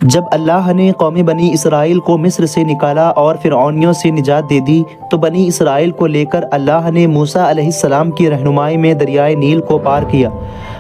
جب اللہ نے قوم بنی اسرائیل کو مصر سے نکالا اور فرعونیوں سے نجات دے دی تو بنی اسرائیل کو لے کر اللہ نے موسیٰ علیہ السلام کی رہنمائی میں دریائے نیل کو پار کیا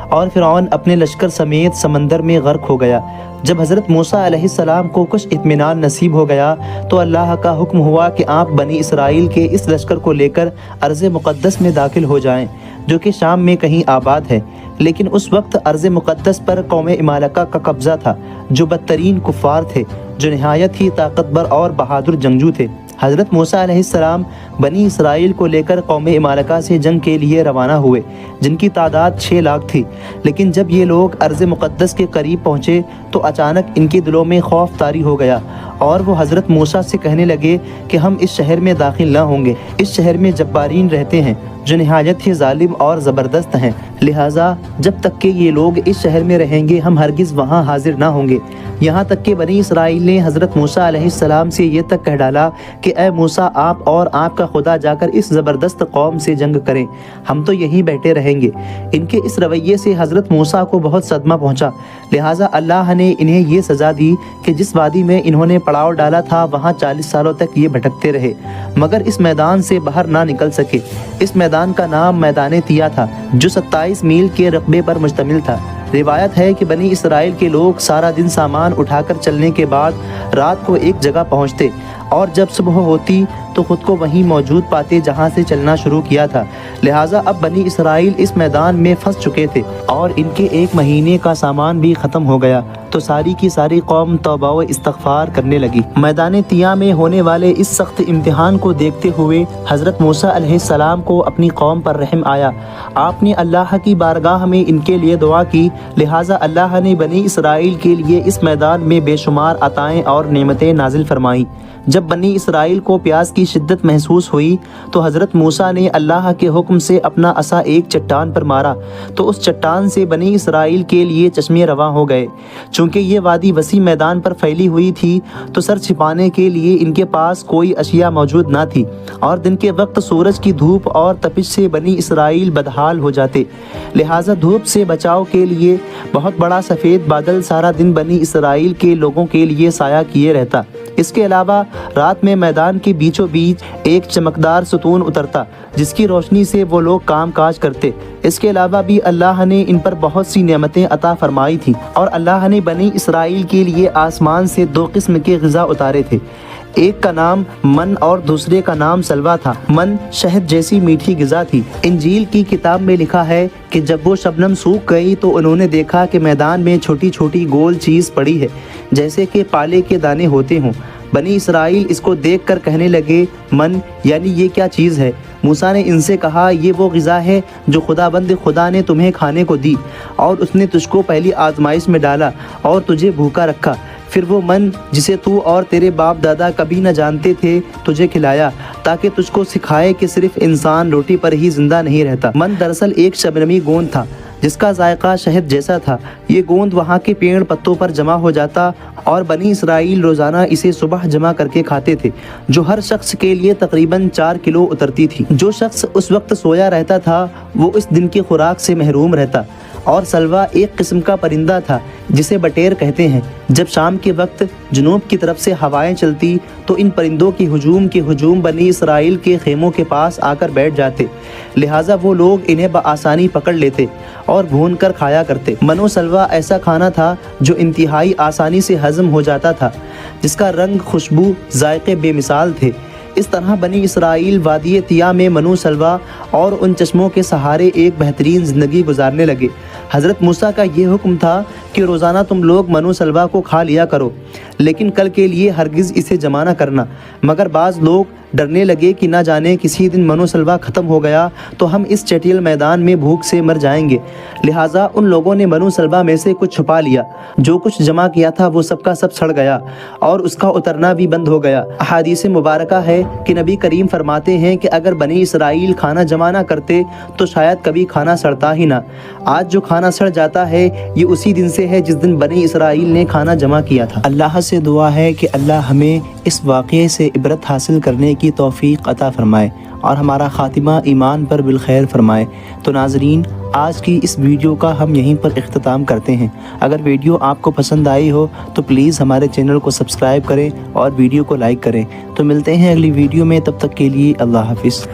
اور فرعون اپنے لشکر سمیت سمندر میں غرق ہو گیا۔ جب حضرت موسیٰ علیہ السلام کو کچھ اطمینان نصیب ہو گیا تو اللہ کا حکم ہوا کہ آپ بنی اسرائیل کے اس لشکر کو لے کر ارض مقدس میں داخل ہو جائیں جو کہ شام میں کہیں آباد ہے، لیکن اس وقت ارض مقدس پر قوم عمالقہ کا قبضہ تھا جو بدترین کفار تھے، جو نہایت ہی طاقتور اور بہادر جنگجو تھے۔ حضرت موسیٰ علیہ السلام بنی اسرائیل کو لے کر قوم عمالقہ سے جنگ کے لیے روانہ ہوئے جن کی تعداد 6 لاکھ تھی، لیکن جب یہ لوگ ارض مقدس کے قریب پہنچے تو اچانک ان کے دلوں میں خوف طاری ہو گیا اور وہ حضرت موسیٰ سے کہنے لگے کہ ہم اس شہر میں داخل نہ ہوں گے، اس شہر میں جبارین رہتے ہیں جو نہایت ہی ظالم اور زبردست ہیں، لہٰذا جب تک کہ یہ لوگ اس شہر میں رہیں گے ہم ہرگز وہاں حاضر نہ ہوں گے۔ یہاں تک کہ بنی اسرائیل نے حضرت موسیٰ علیہ السلام سے یہ تک کہہ ڈالا کہ اے موسیٰ آپ اور آپ کا خدا جا کر اس زبردست قوم سے جنگ کریں، ہم تو یہیں بیٹھے رہیں گے۔ ان کے اس رویے سے حضرت موسیٰ کو بہت صدمہ پہنچا، لہٰذا اللہ نے انہیں یہ سزا دی کہ جس وادی میں انہوں نے پڑاؤ ڈالا تھا وہاں 40 سالوں تک یہ بھٹکتے رہے مگر اس میدان سے باہر نہ نکل سکے۔ اس میدان کا نام میدان طیہ تھا جو 27 میل کے رقبے پر مشتمل تھا۔ روایت ہے کہ بنی اسرائیل کے لوگ سارا دن سامان اٹھا کر چلنے کے بعد رات کو ایک جگہ پہنچتے اور جب صبح ہوتی تو خود کو وہیں موجود پاتے جہاں سے چلنا شروع کیا تھا، لہٰذا اب بنی اسرائیل اس میدان میں پھنس چکے تھے اور ان کے 1 مہینے کا سامان بھی ختم ہو گیا تو ساری کی ساری قوم توبہ و استغفار کرنے لگی۔ میدان طیہ میں ہونے والے اس سخت امتحان کو دیکھتے ہوئے حضرت موسیٰ علیہ السلام کو اپنی قوم پر رحم آیا، آپ نے اللہ کی بارگاہ میں ان کے لیے دعا کی، لہٰذا اللہ نے بنی اسرائیل کے لیے اس میدان میں بے شمار عطائیں اور نعمتیں نازل فرمائیں۔ جب بنی اسرائیل کو پیاس کی شدت محسوس ہوئی تو حضرت موسیٰ نے اللہ کے حکم سے اپنا عصا ایک چٹان پر مارا تو اس چٹان سے بنی اسرائیل کے لیے چشمے رواں ہو گئے۔ چونکہ یہ وادی وسیع میدان پر پھیلی ہوئی تھی تو سر چھپانے کے لیے ان کے پاس کوئی اشیاء موجود نہ تھی اور دن کے وقت سورج کی دھوپ اور تپش سے بنی اسرائیل بدحال ہو جاتے، لہٰذا دھوپ سے بچاؤ کے لیے بہت بڑا سفید بادل سارا دن بنی اسرائیل کے لوگوں کے لیے سایہ کیے رہتا۔ اس کے علاوہ رات میں میدان کے بیچوں بیچ ایک چمکدار ستون اترتا جس کی روشنی سے وہ لوگ کام کاج کرتے۔ اس کے علاوہ بھی اللہ نے ان پر بہت سی نعمتیں عطا فرمائی تھیں اور اللہ نے بنی اسرائیل کے لیے آسمان سے 2 قسم کے غذا اتارے تھے، ایک کا نام من اور دوسرے کا نام سلوا تھا۔ من شہد جیسی میٹھی غذا تھی۔ انجیل کی کتاب میں لکھا ہے کہ جب وہ شبنم سوکھ گئی تو انہوں نے دیکھا کہ میدان میں چھوٹی چھوٹی گول چیز پڑی ہے جیسے کہ پالے کے دانے ہوتے ہوں۔ بنی اسرائیل اس کو دیکھ کر کہنے لگے من یعنی یہ کیا چیز ہے؟ موسیٰ نے ان سے کہا یہ وہ غذا ہے جو خداوند خدا نے تمہیں کھانے کو دی اور اس نے تجھ کو پہلی آزمائش میں ڈالا اور تجھے بھوکا رکھا، پھر وہ من جسے تو اور تیرے باپ دادا کبھی نہ جانتے تھے تجھے کھلایا تاکہ تجھ کو سکھائے کہ صرف انسان روٹی پر ہی زندہ نہیں رہتا۔ من دراصل ایک شبنمی گوند تھا جس کا ذائقہ شہد جیسا تھا۔ یہ گوند وہاں کے پیڑ پتوں پر جمع ہو جاتا اور بنی اسرائیل روزانہ اسے صبح جمع کر کے کھاتے تھے، جو ہر شخص کے لیے تقریباً 4 کلو اترتی تھی۔ جو شخص اس وقت سویا رہتا تھا وہ اس دن کی خوراک سے محروم رہتا۔ اور سلوا ایک قسم کا پرندہ تھا جسے بٹیر کہتے ہیں۔ جب شام کے وقت جنوب کی طرف سے ہوائیں چلتی تو ان پرندوں کی ہجوم بنی اسرائیل کے خیموں کے پاس آ کر بیٹھ جاتے، لہٰذا وہ لوگ انہیں بآسانی پکڑ لیتے اور بھون کر کھایا کرتے۔ منو سلوا ایسا کھانا تھا جو انتہائی آسانی سے ہضم ہو جاتا تھا، جس کا رنگ، خوشبو، ذائقے بے مثال تھے۔ اس طرح بنی اسرائیل وادی طیہ میں منو سلوا اور ان چشموں کے سہارے ایک بہترین زندگی گزارنے لگے۔ حضرت موسیٰ کا یہ حکم تھا کہ روزانہ تم لوگ منو سلوا کو کھا لیا کرو، لیکن کل کے لیے ہرگز اسے جمع نہ کرنا۔ مگر بعض لوگ ڈرنے لگے کہ نہ جانے کسی دن منو سلوا ختم ہو گیا تو ہم اس چٹیل میدان میں بھوک سے مر جائیں گے، لہٰذا ان لوگوں نے منو سلوا میں سے کچھ چھپا لیا۔ جو کچھ جمع کیا تھا وہ سب کا سب سڑ گیا اور اس کا اترنا بھی بند ہو گیا۔ احادیث مبارکہ ہے کہ نبی کریم فرماتے ہیں کہ اگر بنی اسرائیل کھانا جمع نہ کرتے تو شاید کبھی کھانا سڑتا ہی نہ۔ آج جو کھانا سڑ جاتا ہے یہ اسی دن سے ہے جس دن بنی اسرائیل نے کھانا جمع کیا تھا۔ اللہ سے دعا ہے کہ اللہ ہمیں اس واقعے سے عبرت حاصل کرنے کی توفیق عطا فرمائے اور ہمارا خاتمہ ایمان پر بالخیر فرمائے۔ تو ناظرین، آج کی اس ویڈیو کا ہم یہیں پر اختتام کرتے ہیں۔ اگر ویڈیو آپ کو پسند آئی ہو تو پلیز ہمارے چینل کو سبسکرائب کریں اور ویڈیو کو لائک کریں۔ تو ملتے ہیں اگلی ویڈیو میں، تب تک کے لیے اللہ حافظ۔